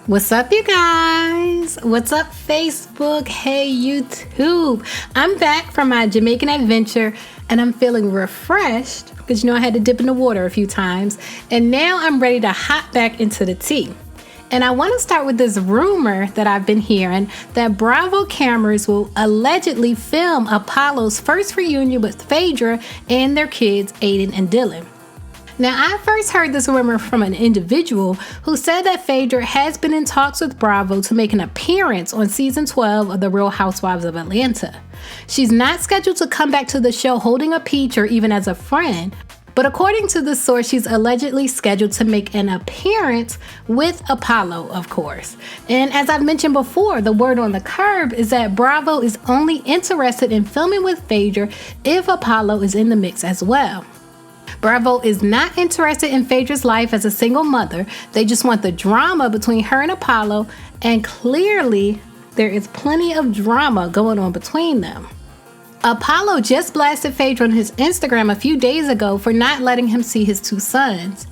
What's up, you guys? What's up, Facebook? Hey, YouTube. I'm back from my Jamaican adventure and I'm feeling refreshed because I had to dip in the water a few times. And now I'm ready to hop back into the tea. And I want to start with this rumor that I've been hearing that Bravo cameras will allegedly film Apollo's first reunion with Phaedra and their kids, Aiden and Dylan. Now, I first heard this rumor from an individual who said that Phaedra has been in talks with Bravo to make an appearance on season 12 of The Real Housewives of Atlanta. She's not scheduled to come back to the show holding a peach or even as a friend, but according to the source, she's allegedly scheduled to make an appearance with Apollo, of course. And as I've mentioned before, the word on the curb is that Bravo is only interested in filming with Phaedra if Apollo is in the mix as well. Bravo is not interested in Phaedra's life as a single mother. They just want the drama between her and Apollo, and clearly there is plenty of drama going on between them. Apollo just blasted Phaedra on his Instagram a few days ago for not letting him see his two sons.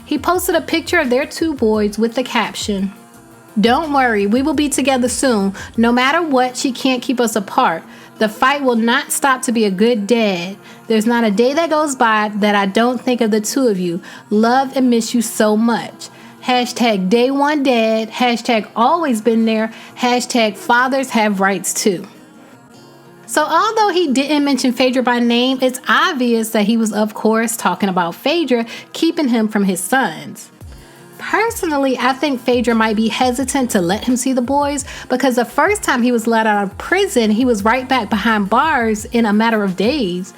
He posted a picture of their two boys with the caption, "Don't worry, we will be together soon. No matter what, she can't keep us apart. The fight will not stop to be a good dad. There's not a day that goes by that I don't think of the two of you. Love and miss you so much. Hashtag day one dad. Hashtag always been there. Hashtag fathers have rights too." So although he didn't mention Phaedra by name, it's obvious that he was, of course, talking about Phaedra keeping him from his sons. Personally, I think Phaedra might be hesitant to let him see the boys because the first time he was let out of prison, he was right back behind bars in a matter of days.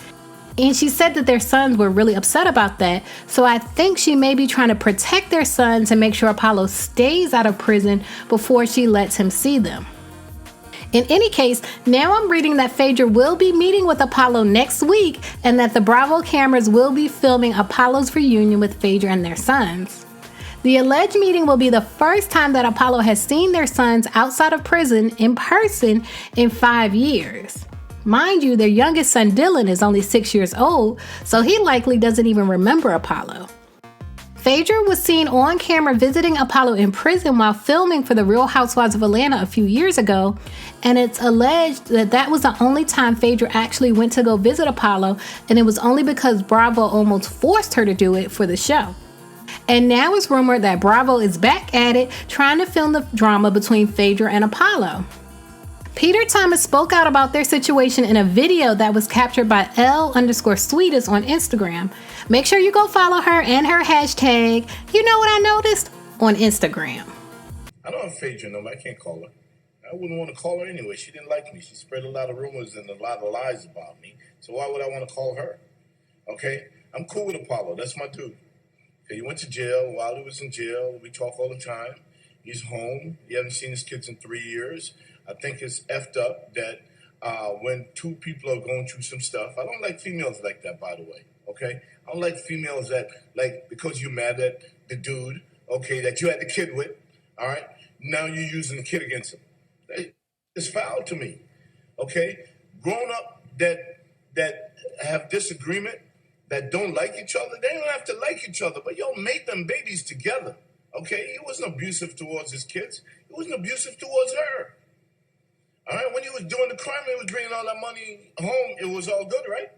And she said that their sons were really upset about that. So I think she may be trying to protect their sons and make sure Apollo stays out of prison before she lets him see them. In any case, now I'm reading that Phaedra will be meeting with Apollo next week and that the Bravo cameras will be filming Apollo's reunion with Phaedra and their sons. The alleged meeting will be the first time that Apollo has seen their sons outside of prison in person in 5 years. Mind you, their youngest son Dylan is only 6 years old, so he likely doesn't even remember Apollo. Phaedra was seen on camera visiting Apollo in prison while filming for The Real Housewives of Atlanta a few years ago, and it's alleged that that was the only time Phaedra actually went to go visit Apollo, and it was only because Bravo almost forced her to do it for the show. And now it's rumored that Bravo is back at it, trying to film the drama between Phaedra and Apollo. Peter Thomas spoke out about their situation in a video that was captured by L_Sweetest on Instagram. Make sure you go follow her and her hashtag, you know what I noticed, on Instagram. I don't have Phaedra number. I can't call her. I wouldn't want to call her anyway. She didn't like me. She spread a lot of rumors and a lot of lies about me. So why would I want to call her? Okay? I'm cool with Apollo. That's my dude. He went to jail. While he was in jail, we talk all the time. He's home. He hasn't seen his kids in 3 years. I think it's effed up that when two people are going through some stuff, I don't like females like that, by the way, okay? I don't like females that, like, because you're mad at the dude, okay, that you had the kid with, all right? Now you're using the kid against him. It's foul to me, okay? Grown up that have disagreement, that don't like each other, they don't have to like each other, but y'all made them babies together, okay? He wasn't abusive towards his kids. He wasn't abusive towards her. All right, when he was doing the crime, he was bringing all that money home, it was all good, right?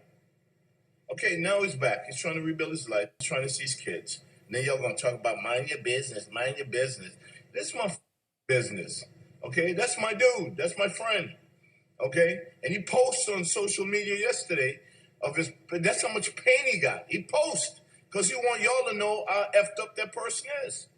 Okay, now he's back. He's trying to rebuild his life. He's trying to see his kids. And then y'all going to talk about mind your business, mind your business. This is my business, okay? That's my dude. That's my friend, okay? And he posted on social media yesterday of his, that's how much pain he got. He posted because he want y'all to know how effed up that person is,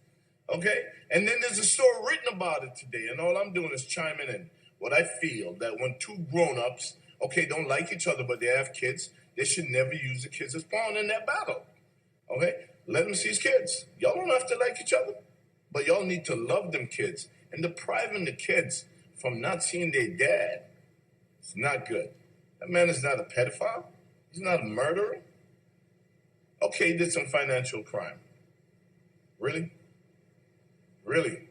okay? And then there's a story written about it today, and all I'm doing is chiming in what I feel that when two grown-ups, okay, don't like each other, but they have kids, they should never use the kids as pawn in that battle, okay? Let them see his kids. Y'all don't have to like each other, but y'all need to love them kids. And depriving the kids from not seeing their dad is not good. That man is not a pedophile. He's not a murderer. Okay, he did some financial crime. Really? Really?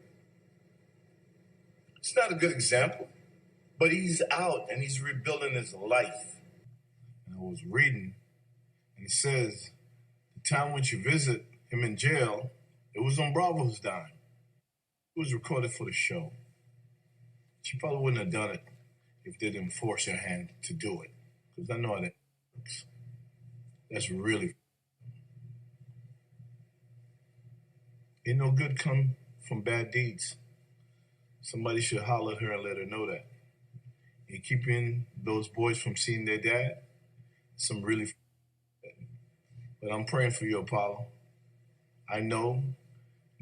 It's not a good example, but he's out and he's rebuilding his life. And I was reading, and it says, the time when you visit him in jail, it was on Bravo's dime. It was recorded for the show. She probably wouldn't have done it if they didn't force her hand to do it. Because I know how that works. That's really... Ain't no good come from bad deeds. Somebody should holler at her and let her know that. And keeping those boys from seeing their dad, some really... But I'm praying for you, Apollo. I know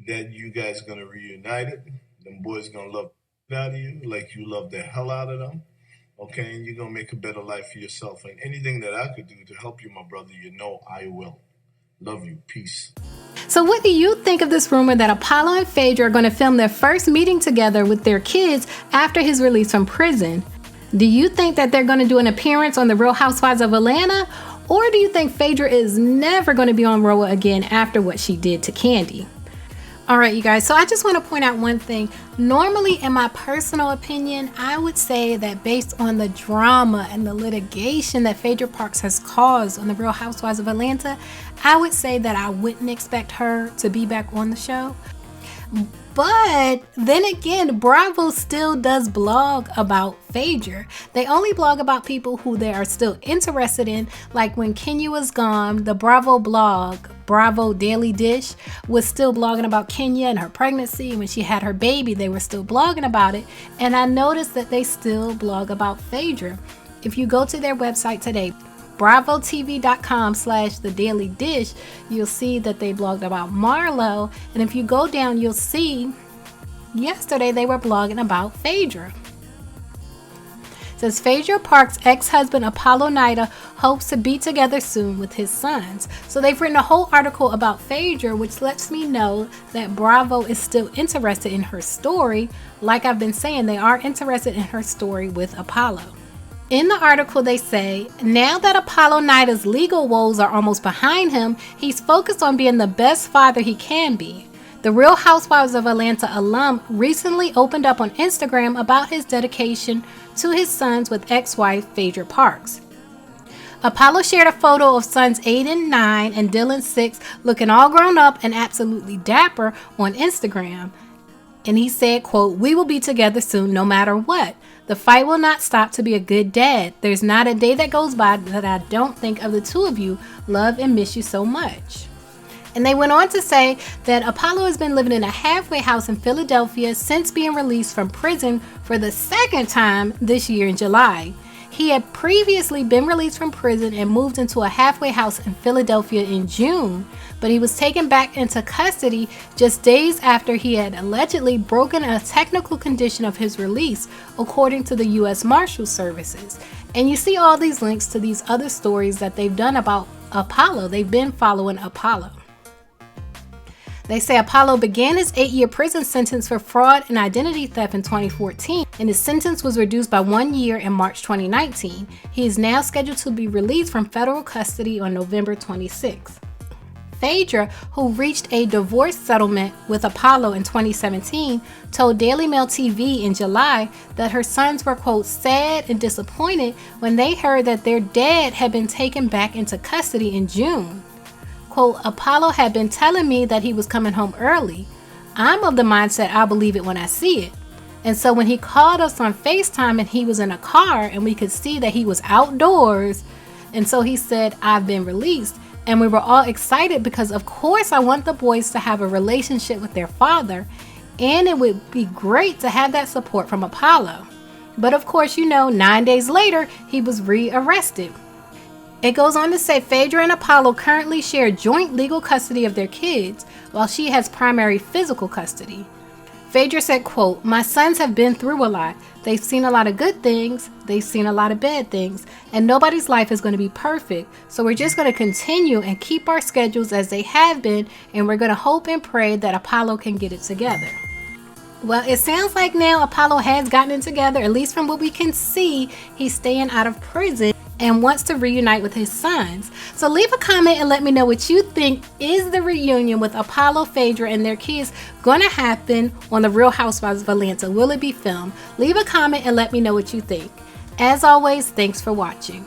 that you guys are going to reunite it. Them boys are going to love the out of you like you love the hell out of them. Okay, and you're going to make a better life for yourself. And anything that I could do to help you, my brother, you know I will. Love you. Peace. So what do you think of this rumor that Apollo and Phaedra are going to film their first meeting together with their kids after his release from prison? Do you think that they're going to do an appearance on The Real Housewives of Atlanta? Or do you think Phaedra is never going to be on RHOA again after what she did to Kandi? All right, you guys, so I just want to point out one thing. Normally, in my personal opinion, I would say that based on the drama and the litigation that Phaedra Parks has caused on The Real Housewives of Atlanta, I would say that I wouldn't expect her to be back on the show. But then again, Bravo still does blog about Phaedra. They only blog about people who they are still interested in. Like when Kenya was gone, the Bravo blog, Bravo Daily Dish, was still blogging about Kenya and her pregnancy. And when she had her baby, they were still blogging about it. And I noticed that they still blog about Phaedra. If you go to their website today, bravotv.com/the daily dish, you'll see that they blogged about Marlo. And if you go down, you'll see yesterday they were blogging about Phaedra. It says Phaedra Parks' ex-husband Apollo Nida hopes to be together soon with his sons. So they've written a whole article about Phaedra, which lets me know that Bravo is still interested in her story. Like I've been saying, they are interested in her story with Apollo. In the article, they say, now that Apollo Nida's legal woes are almost behind him, he's focused on being the best father he can be. The Real Housewives of Atlanta alum recently opened up on Instagram about his dedication to his sons with ex-wife Phaedra Parks. Apollo shared a photo of sons Aiden 9 and Dylan 6 looking all grown up and absolutely dapper on Instagram. And he said, quote, "We will be together soon no matter what. The fight will not stop to be a good dad. There's not a day that goes by that I don't think of the two of you. Love and miss you so much." And they went on to say that Apollo has been living in a halfway house in Philadelphia since being released from prison for the second time this year in July. He had previously been released from prison and moved into a halfway house in Philadelphia in June, but he was taken back into custody just days after he had allegedly broken a technical condition of his release, according to the U.S. Marshal Services. And you see all these links to these other stories that they've done about Apollo. They've been following Apollo. They say Apollo began his 8-year prison sentence for fraud and identity theft in 2014, and his sentence was reduced by 1 year in March 2019. He is now scheduled to be released from federal custody on November 26. Phaedra, who reached a divorce settlement with Apollo in 2017, told Daily Mail TV in July that her sons were, quote, sad and disappointed when they heard that their dad had been taken back into custody in June. Quote, "Apollo had been telling me that he was coming home early. I'm of the mindset I'll believe it when I see it. And so when he called us on FaceTime and he was in a car and we could see that he was outdoors, and so he said, 'I've been released.' And we were all excited because of course I want the boys to have a relationship with their father, and it would be great to have that support from Apollo. But of course, 9 days later, he was rearrested." It goes on to say Phaedra and Apollo currently share joint legal custody of their kids, while she has primary physical custody. Phaedra said, quote, "My sons have been through a lot. They've seen a lot of good things, they've seen a lot of bad things, and nobody's life is going to be perfect. So we're just going to continue and keep our schedules as they have been, and we're going to hope and pray that Apollo can get it together." Well, it sounds like now Apollo has gotten it together, at least from what we can see. He's staying out of prison and wants to reunite with his sons. So leave a comment and let me know what you think. Is the reunion with Apollo, Phaedra, and their kids going to happen on The Real Housewives of Atlanta? Will it be filmed? Leave a comment and let me know what you think. As always, thanks for watching.